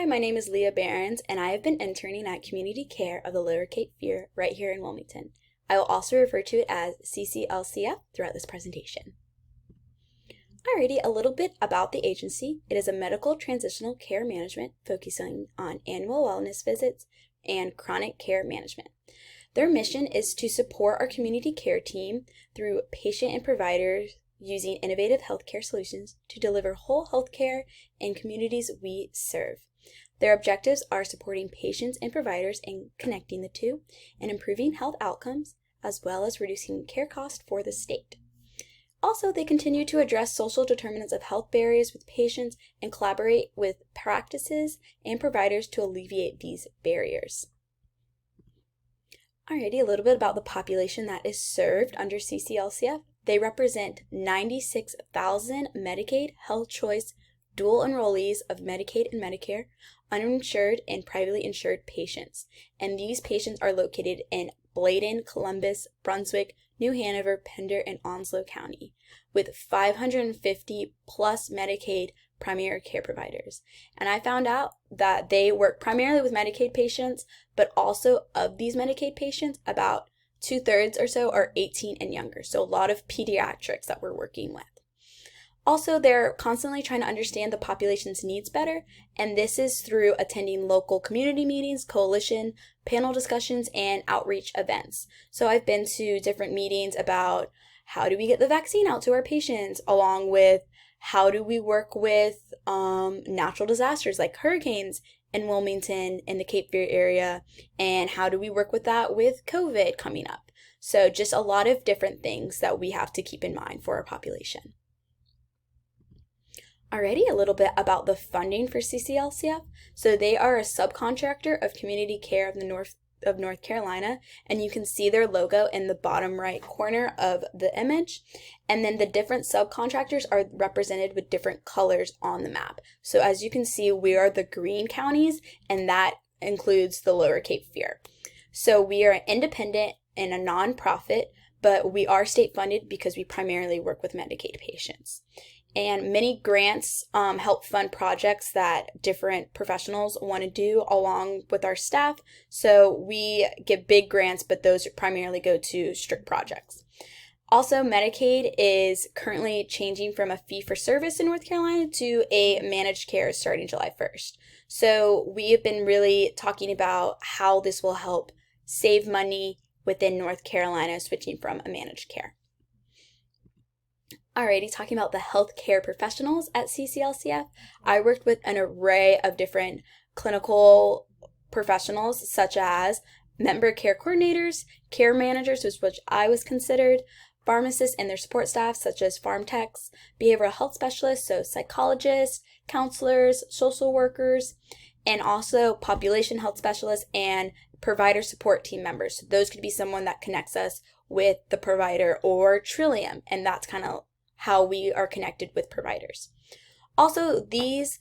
Hi, my name is Leah Behrens, and I have been interning at Community Care of the Lower Cape Fear right here in Wilmington. I will also refer to it as CCLCF throughout this presentation. Alrighty, a little bit about the agency. It is a medical transitional care management focusing on annual wellness visits and chronic care management. Their mission is to support our community care team through patient and providers using innovative healthcare solutions to deliver whole healthcare in communities we serve. Their objectives are supporting patients and providers in connecting the two and improving health outcomes, as well as reducing care costs for the state. Also, they continue to address social determinants of health barriers with patients and collaborate with practices and providers to alleviate these barriers. Alrighty, a little bit about the population that is served under CCLCF. They represent 96,000 Medicaid, Health Choice, dual enrollees of Medicaid and Medicare, uninsured and privately insured patients. And these patients are located in Bladen, Columbus, Brunswick, New Hanover, Pender, and Onslow County, with 550 plus Medicaid primary care providers. And I found out that they work primarily with Medicaid patients, but also of these Medicaid patients, about 2/3 or so are 18 and younger. So a lot of pediatrics that we're working with. Also, they're constantly trying to understand the population's needs better, and this is through attending local community meetings, coalition, panel discussions, and outreach events. So I've been to different meetings about how do we get the vaccine out to our patients, along with how do we work with natural disasters like hurricanes in Wilmington in the Cape Fear area, and how do we work with that with COVID coming up. So just a lot of different things that we have to keep in mind for our population. Alrighty, a little bit about the funding for CCLCF. So they are a subcontractor of Community Care of North Carolina, and you can see their logo in the bottom right corner of the image. And then the different subcontractors are represented with different colors on the map. So as you can see, we are the green counties, and that includes the Lower Cape Fear. So we are independent and a nonprofit, but we are state funded because we primarily work with Medicaid patients. And many grants help fund projects that different professionals want to do along with our staff. So we give big grants, but those primarily go to strict projects. Also, Medicaid is currently changing from a fee-for-service in North Carolina to a managed care starting July 1st. So we have been really talking about how this will help save money within North Carolina, switching from a managed care. Alrighty, talking about the healthcare professionals at CCLCF, I worked with an array of different clinical professionals, such as member care coordinators, care managers, which I was considered, pharmacists and their support staff, such as pharm techs, behavioral health specialists, so psychologists, counselors, social workers, and also population health specialists and provider support team members. So those could be someone that connects us with the provider or Trillium, and that's kind of how we are connected with providers. Also, these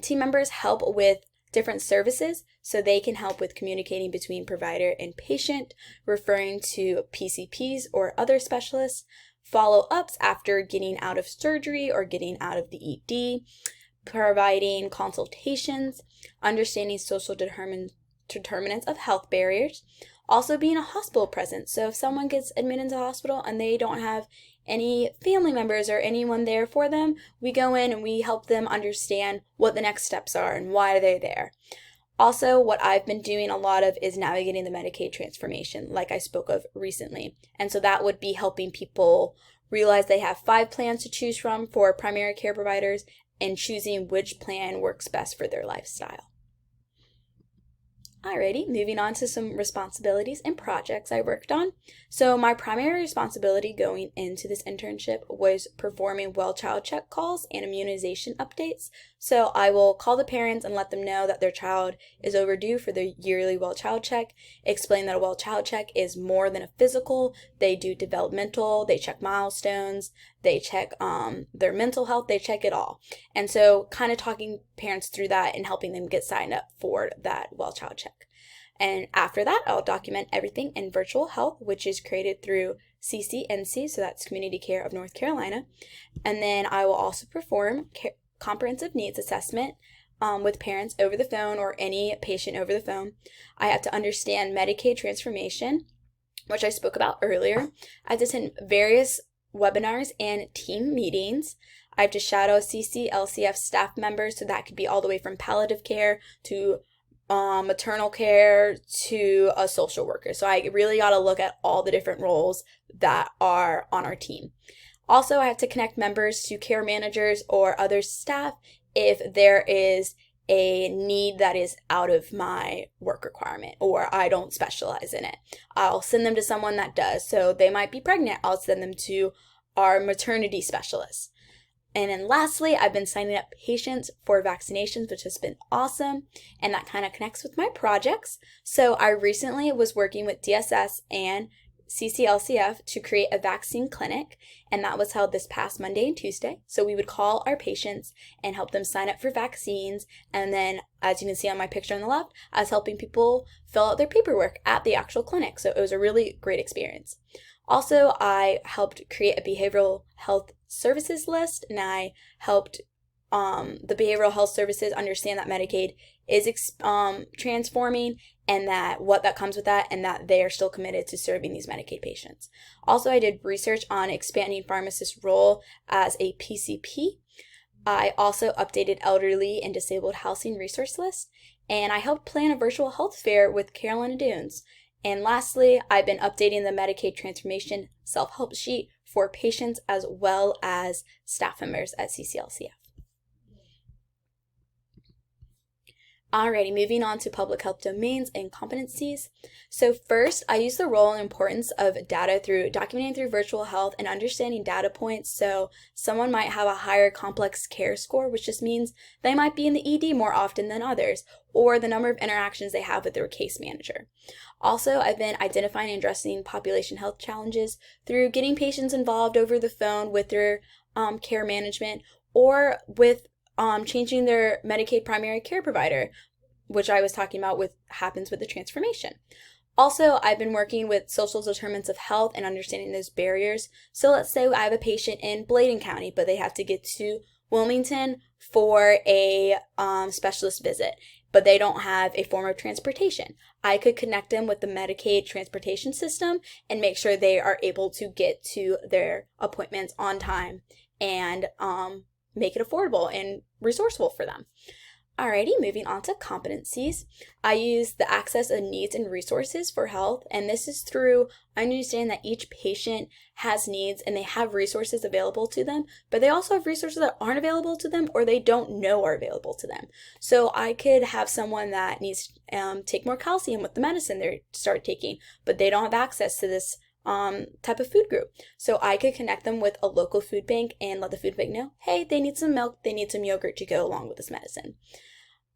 team members help with different services, so they can help with communicating between provider and patient, referring to PCPs or other specialists, follow-ups after getting out of surgery or getting out of the ED, providing consultations, understanding social determinants of health barriers, also being a hospital presence. So if someone gets admitted into the hospital and they don't have any family members or anyone there for them, we go in and we help them understand what the next steps are and why they're there. Also, what I've been doing a lot of is navigating the Medicaid transformation, like I spoke of recently. And so that would be helping people realize they have 5 plans to choose from for primary care providers and choosing which plan works best for their lifestyle. Alrighty, moving on to some responsibilities and projects I worked on. So my primary responsibility going into this internship was performing well child check calls and immunization updates. So I will call the parents and let them know that their child is overdue for their yearly well child check, explain that a well child check is more than a physical. They do developmental, they check milestones, they check their mental health, they check it all. And so kind of talking parents through that and helping them get signed up for that well child check. And after that, I'll document everything in virtual health, which is created through CCNC, so that's Community Care of North Carolina. And then I will also perform comprehensive needs assessment with parents over the phone or any patient over the phone. I have to understand Medicaid transformation, which I spoke about earlier. I have to attend various webinars and team meetings. I have to shadow CCLCF staff members, so that could be all the way from palliative care to maternal care to a social worker. So I really got to look at all the different roles that are on our team. Also, I have to connect members to care managers or other staff if there is a need that is out of my work requirement or I don't specialize in it. I'll send them to someone that does. So they might be pregnant. I'll send them to our maternity specialist. And then lastly, I've been signing up patients for vaccinations, which has been awesome. And that kind of connects with my projects. So I recently was working with DSS and CCLCF to create a vaccine clinic, and that was held this past Monday and Tuesday. So we would call our patients and help them sign up for vaccines, and then as you can see on my picture on the left, I was helping people fill out their paperwork at the actual clinic. So it was a really great experience. Also, I helped create a behavioral health services list, and I helped the behavioral health services understand that Medicaid is transforming and that what that comes with that, and that they are still committed to serving these Medicaid patients. Also, I did research on expanding pharmacists' role as a PCP. I also updated elderly and disabled housing resource list, and I helped plan a virtual health fair with Carolina Dunes. And lastly, I've been updating the Medicaid transformation self-help sheet for patients as well as staff members at CCLCF. Alrighty, moving on to public health domains and competencies. So first, I use the role and importance of data through documenting through virtual health and understanding data points. So someone might have a higher complex care score, which just means they might be in the ED more often than others, or the number of interactions they have with their case manager. Also, I've been identifying and addressing population health challenges through getting patients involved over the phone with their care management, or with changing their Medicaid primary care provider, which I was talking about happens with the transformation. Also, I've been working with social determinants of health and understanding those barriers. So let's say I have a patient in Bladen County, but they have to get to Wilmington for a specialist visit, but they don't have a form of transportation. I could connect them with the Medicaid transportation system and make sure they are able to get to their appointments on time and make it affordable and resourceful for them. Alrighty, moving on to competencies. I use the access of needs and resources for health, and this is through understanding that each patient has needs and they have resources available to them, but they also have resources that aren't available to them or they don't know are available to them. So I could have someone that needs to take more calcium with the medicine they start taking, but they don't have access to this type of food group. So I could connect them with a local food bank and let the food bank know, hey, they need some milk, they need some yogurt to go along with this medicine.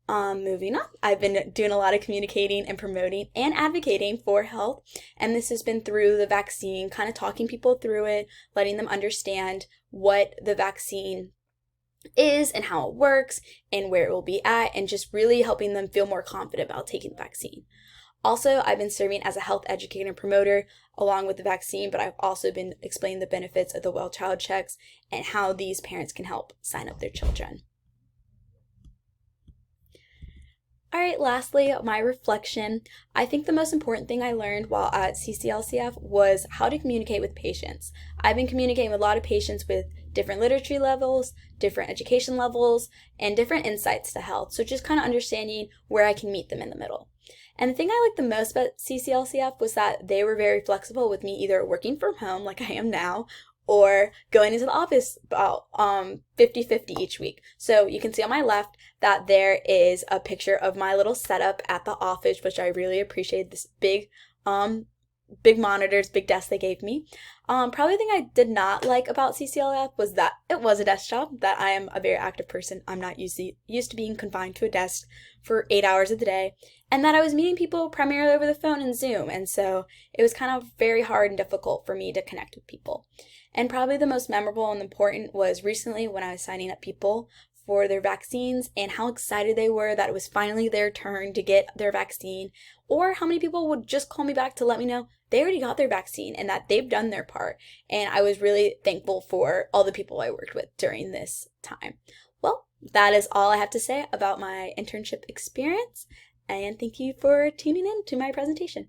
Moving on, I've been doing a lot of communicating and promoting and advocating for health, and this has been through the vaccine, kind of talking people through it, letting them understand what the vaccine is and how it works and where it will be at, and just really helping them feel more confident about taking the vaccine. Also, I've been serving as a health educator and promoter along with the vaccine, but I've also been explaining the benefits of the well child checks and how these parents can help sign up their children. All right, lastly, my reflection. I think the most important thing I learned while at CCLCF was how to communicate with patients. I've been communicating with a lot of patients with different literacy levels, different education levels, and different insights to health. So just kind of understanding where I can meet them in the middle. And the thing I liked the most about CCLCF was that they were very flexible with me either working from home like I am now or going into the office about 50-50 each week. So you can see on my left that there is a picture of my little setup at the office, which I really appreciate, this big monitors, big desk they gave me. Probably the thing I did not like about CCLF was that it was a desk job, that I am a very active person. I'm not used to being confined to a desk for 8 hours of the day, and that I was meeting people primarily over the phone and Zoom, and so it was kind of very hard and difficult for me to connect with people. And probably the most memorable and important was recently when I was signing up people for their vaccines and how excited they were that it was finally their turn to get their vaccine, or how many people would just call me back to let me know they already got their vaccine and that they've done their part. And I was really thankful for all the people I worked with during this time. Well, that is all I have to say about my internship experience, and thank you for tuning in to my presentation.